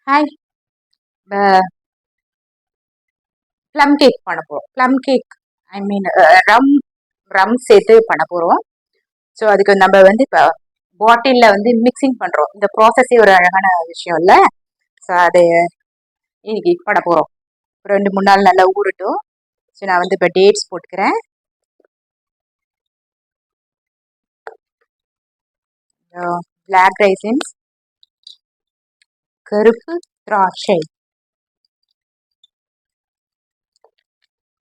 Hi. Plum cake பண்ண போகிறோம். Plum cake ஐ மீன் ரம் ரம் சேர்த்து பண்ண போகிறோம். ஸோ அதுக்கு நம்ம வந்து இப்போ பாட்டிலில் வந்து மிக்சிங் பண்ணுறோம். இந்த ப்ராசஸே ஒரு அழகான விஷயம் இல்லை? ஸோ அது இன்னைக்கு பண்ண போகிறோம். 2-3 நாள் நல்லா ஊறட்டும். ஸோ நான் வந்து இப்போ டேட்ஸ் போட்டுக்கிறேன். பிளாக் ரைசின்ஸ், கருப்பு திராட்சை,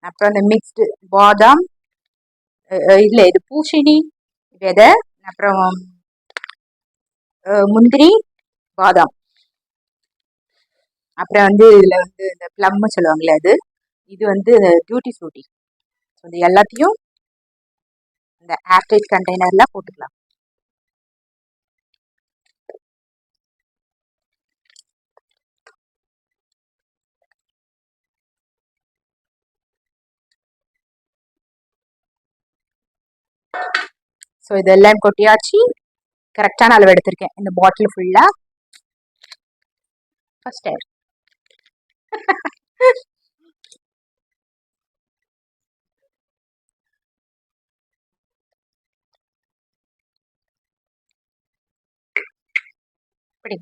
அப்புறம் இந்த மிக்ஸ்டு பாதாம், இல்லை இது பூசணி விதை, அப்புறம் முந்திரி, பாதாம், அப்புறம் வந்து இதில் வந்து இந்த ப்ளம்னு சொல்லுவாங்களே அது, இது வந்து டியூட்டி ஃப்ரூட்டி. ஸோ இது எல்லாத்தையும் இந்த ஏர்டைட் கண்டெய்னரில் போட்டுக்கலாம். ஸோ இதெல்லாம் கொட்டியாச்சு. கரெக்டான அளவு எடுத்திருக்கேன் இந்த பாட்டில் ஃபுல்லாக. ஃபர்ஸ்ட் டைம் இப்படி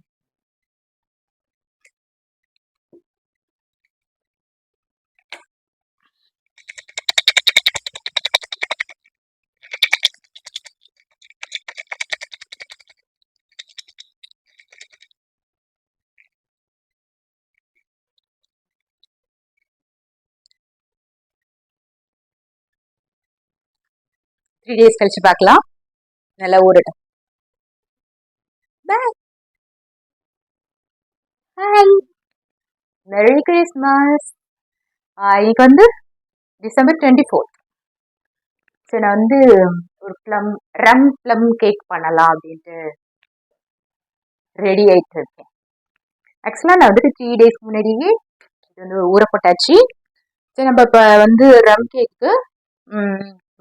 3 days கழிச்சு பார்க்கலாம். நல்லா ஊறட்டும். பாய். Hi, merry Christmas. இன்னைக்கு வந்து December 24th. ஸோ நான் வந்து ஒரு ப்ளம் கேக் பண்ணலாம் அப்படின்ட்டு ரெடி ஆகிட்டு இருக்கேன். ஆக்சுவலாக நான் வந்துட்டு 3 days முன்னாடியே இது வந்து ஊற போட்டாச்சு. சரி, நம்ம இப்போ வந்து ரம் கேக்கு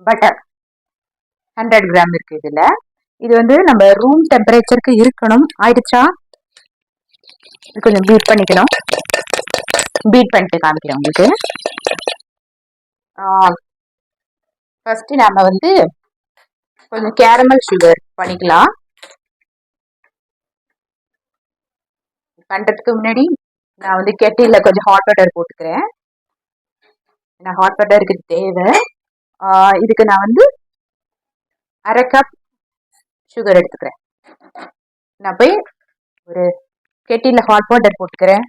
பட்டர் 100 கிராம் இருக்குது இதில். இது வந்து நம்ம ரூம் டெம்பரேச்சருக்கு இருக்கணும். ஆயிடுச்சா? கொஞ்சம் பீட் பண்ணிக்கணும். பீட் பண்ணிட்டு காமிக்கிறேன் உங்களுக்கு. ஃபர்ஸ்ட் நம்ம வந்து கொஞ்சம் கேரமல் சுகர் பண்ணிக்கலாம். பண்ணுறதுக்கு முன்னாடி நான் வந்து கெட்டிலில் கொஞ்சம் ஹாட் வாட்டர் போட்டுக்கிறேன். ஏன்னா ஹாட் வாட்டருக்கு தேவை. இதுக்கு நான் வந்து 1/2 கப் சுகர் எடுத்துக்கிறேன். நான் போய் ஒரு கெட்டிலில் ஹாட் வாட்டர் போட்டுக்கிறேன்.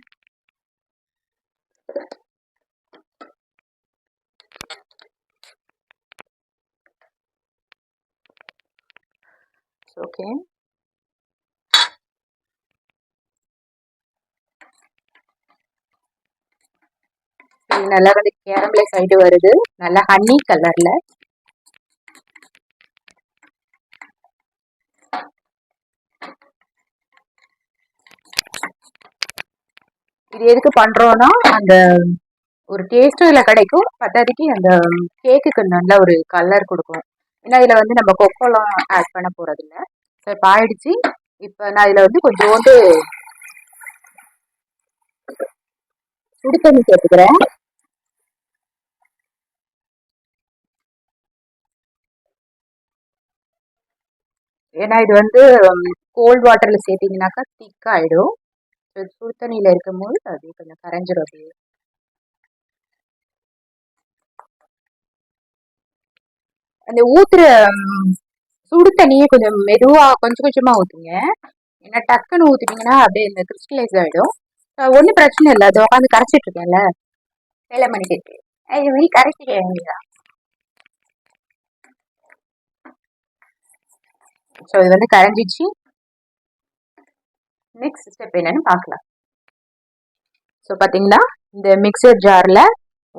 ஓகே, நல்லா வந்து கேரமலைஸ் ஆகிட்டு வருது, நல்லா ஹனி கலர்ல. இது எதுக்கு பண்றோம்னா அந்த ஒரு டேஸ்ட்டும் இதில் கிடைக்கும், பத்தாதிக்கு அந்த கேக்குக்கு நல்ல ஒரு கலர் கொடுக்கும். ஏன்னா இதில் வந்து நம்ம கொக்கோலாம் ஆட் பண்ண போறது இல்லை. ஸோ இப்போ ஆயிடுச்சு. இப்போ நான் இதில் வந்து கொஞ்சோண்டு சுடு தண்ணி சேர்த்துக்கிறேன். ஏன்னா இது வந்து கோல்ட் வாட்டர்ல சேர்த்தீங்கன்னாக்கா திக் ஆயிடும். சுடு தண்ணியில இருக்கும்போது அது கொஞ்சம் கரைஞ்சிடும். அப்படியே அந்த ஊத்துற சுடு தண்ணியே கொஞ்சம் மெதுவா கொஞ்சம் கொஞ்சமா ஊத்துங்க. ஏன்னா டக்குன்னு ஊத்திட்டீங்கன்னா அப்படியே இந்த கிறிஸ்டலைஸ் ஆயிடும். ஒன்றும் பிரச்சனை இல்லை, அதை உட்காந்து கரைச்சிட்டு இருக்கேன்ல, வேலை பண்ணிட்டு இது மாதிரி கரைச்சிக்க வேண்டியதான். ஸோ இது வந்து கரைஞ்சிச்சு. நெக்ஸ்ட் ஸ்டெப் என்னன்னு பார்க்கலாம். ஸோ பார்த்தீங்கன்னா இந்த மிக்சர் ஜாரில்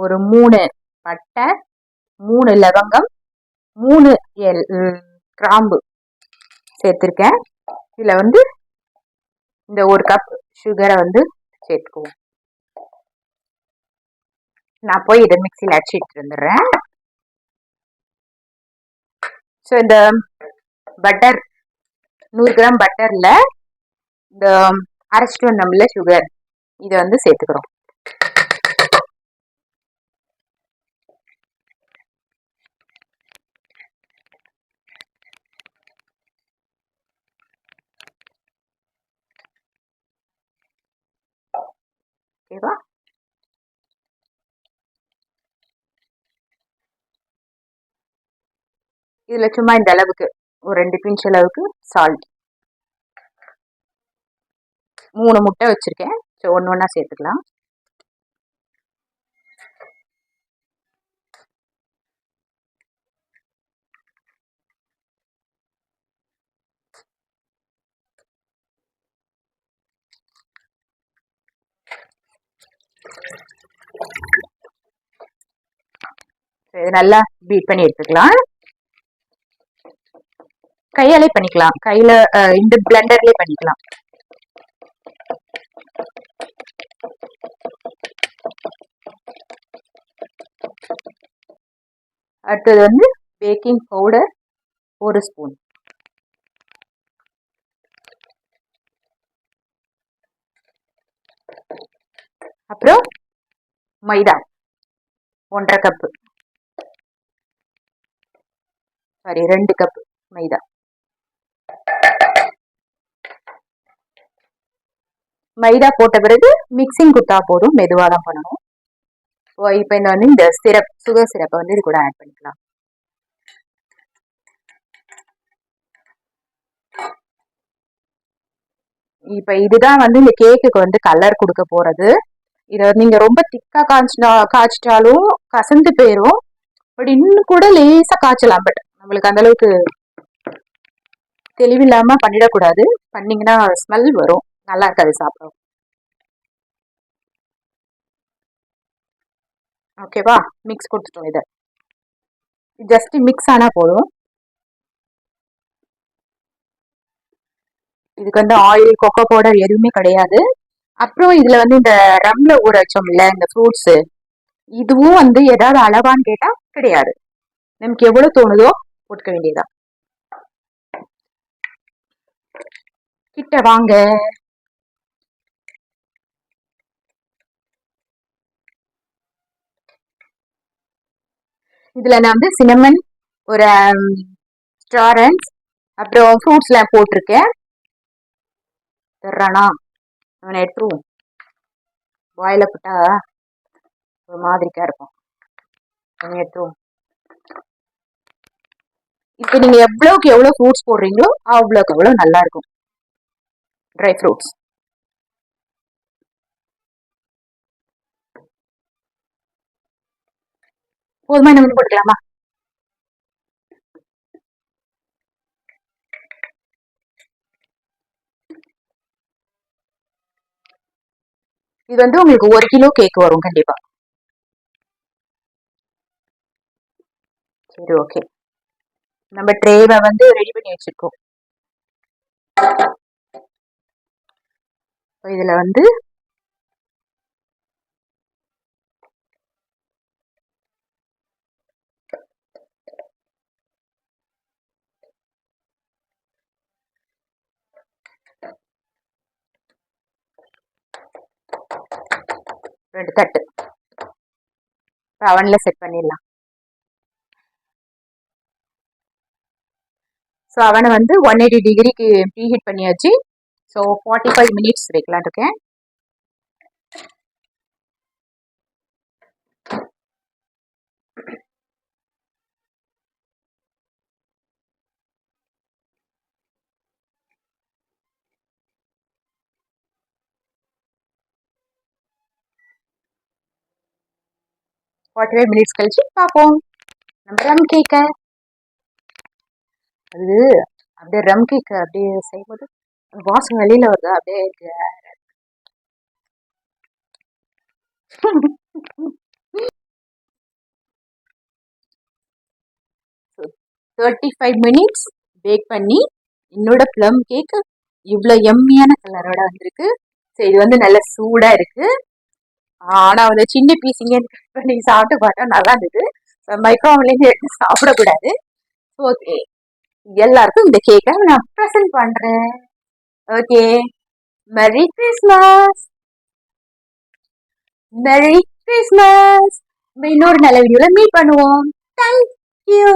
ஒரு 3 பட்டை, 3 லவங்கம், 3 கிராம்பு சேர்த்துருக்கேன். இதில் வந்து இந்த 1 கப் சுகரை வந்து சேர்த்துக்குவோம். நான் போய் இதை மிக்சியில் அடிச்சுட்டு வந்துடுறேன். ஸோ இந்த பட்டர் 100 கிராம் பட்டரில் இந்த அரைச்சிட்டு வந்தோம்ல சுகர், இதை வந்து சேர்த்துக்கிறோம். ஓகேவா? இதுல சும்மா இந்த அளவுக்கு ஒரு 2 பிஞ்ச் அளவுக்கு சால்ட். 3 முட்டை வச்சிருக்கேன். ஸோ ஒன்று ஒன்றா சேர்த்துக்கலாம். இது நல்லா பீட் பண்ணி எடுத்துக்கலாம். கையாலே பண்ணிக்கலாம், கையில இந்த பிளெண்டர்லயே பண்ணிக்கலாம். அடுத்தது வந்து பேக்கிங் பவுடர் 1 ஸ்பூன். அப்புறம் மைதா 1.5 கப்பு, சாரி 2 கப் மைதா. மைதா போட்ட பிறகு மிக்சிங் கொடுத்தா போதும், மெதுவாக தான் பண்ணணும். இப்போ இந்த வந்து இந்த சிரப், சுகர் சிரப்பை வந்து இது கூட ஆட் பண்ணிக்கலாம். இப்போ இதுதான் வந்து இந்த கேக்குக்கு வந்து கலர் கொடுக்க போறது. இதை நீங்க ரொம்ப திக்கா காய்ச்சிட்டாலும் கசந்து போயிடும். பட் இன்னும் கூட லேசா காய்ச்சலாம். பட் நம்மளுக்கு அந்த அளவுக்கு தெளிவில்லாம பண்ணிடக்கூடாது. பண்ணீங்கன்னா ஸ்மெல் வரும், நல்லா இருக்காது சாப்பிடும். ஓகேவா? மிக்ஸ் கொடுத்துட்டோம். இதை ஜஸ்ட் மிக்ஸ் ஆனா போதும். இதுக்கு வந்து ஆயில், கொக்கோ பவுடர் எதுவுமே கிடையாது. அப்புறம் இதுல வந்து இந்த ரம்ல ஊற வச்சோம்ல இந்த ஃப்ரூட்ஸ், இதுவும் வந்து ஏதாவது அளவான்னு கேட்டா கிடையாது. நமக்கு எவ்வளவு தோணுதோ போட்டுக்க வேண்டியதா. கிட்ட வாங்க. இதுல நான் வந்து சினமன், ஒரு ஸ்டாரன்ஸ், அப்புறம் ஃப்ரூட்ஸ் எல்லாம் போட்டிருக்கேன். தர்றானா அவனை எடுத்துருவோம். வாயில போட்டா ஒரு மாதிரிக்கா இருக்கும். அவனை எடுத்துருவோம். இப்போ நீங்க எவ்வளவுக்கு எவ்வளவு ஃப்ரூட்ஸ் போடுறீங்களோ அவ்வளவுக்கு எவ்வளவு நல்லா இருக்கும் ட்ரை ஃப்ரூட்ஸ். போதுமா? என்ன வந்து போட்டுக்கலாமா? இது வந்து உங்களுக்கு 1 கிலோ கேக் வரும் கண்டிப்பா. சரி, ஓகே. நம்ம ட்ரேவை வந்து ரெடி பண்ணி வச்சிருக்கோம். இதுல வந்து ரெண்டு தட்டு அவன்ல செட் பண்ணிடலாம். ஸோ அவனை வந்து 180 டிகிரிக்கு ப்ரீஹீட் பண்ணியாச்சு. ஸோ 45 மினிட்ஸ் வைக்கலாம் இருக்கேன். ஃபார்ட்டி 45 மினிட்ஸ் கழிச்சு பார்ப்போம் நம்ம ரம் கேக்கை. அது அப்படியே ரம் கேக் அப்படியே செய்யும்போது வாசம் வெளியில வருது அப்படியே இருக்கு. 35 மினிட்ஸ் பேக் பண்ணி என்னோட ப்ளம் கேக் இவ்வளோ எம்மியான கலரோட வந்திருக்கு. ஸோ இது வந்து நல்ல சூடா இருக்கு. ஆனா வந்து சின்ன பீஸிங்க பண்ணி சாப்பிட்டு பார்த்தா நல்லா இருந்தது. மைக்ரோவேவ்லேருந்து எடுத்து சாப்பிடக்கூடாது. ஓகே, எல்லாருக்கும் இந்த கேக்கை நான் ப்ரெசென்ட் பண்றேன். ஓகே, மெரி கிறிஸ்மஸ். மெரி கிறிஸ்மஸ். இன்னொரு நல்ல வீடியோல மீட் பண்ணுவோம். தேங்க்யூ.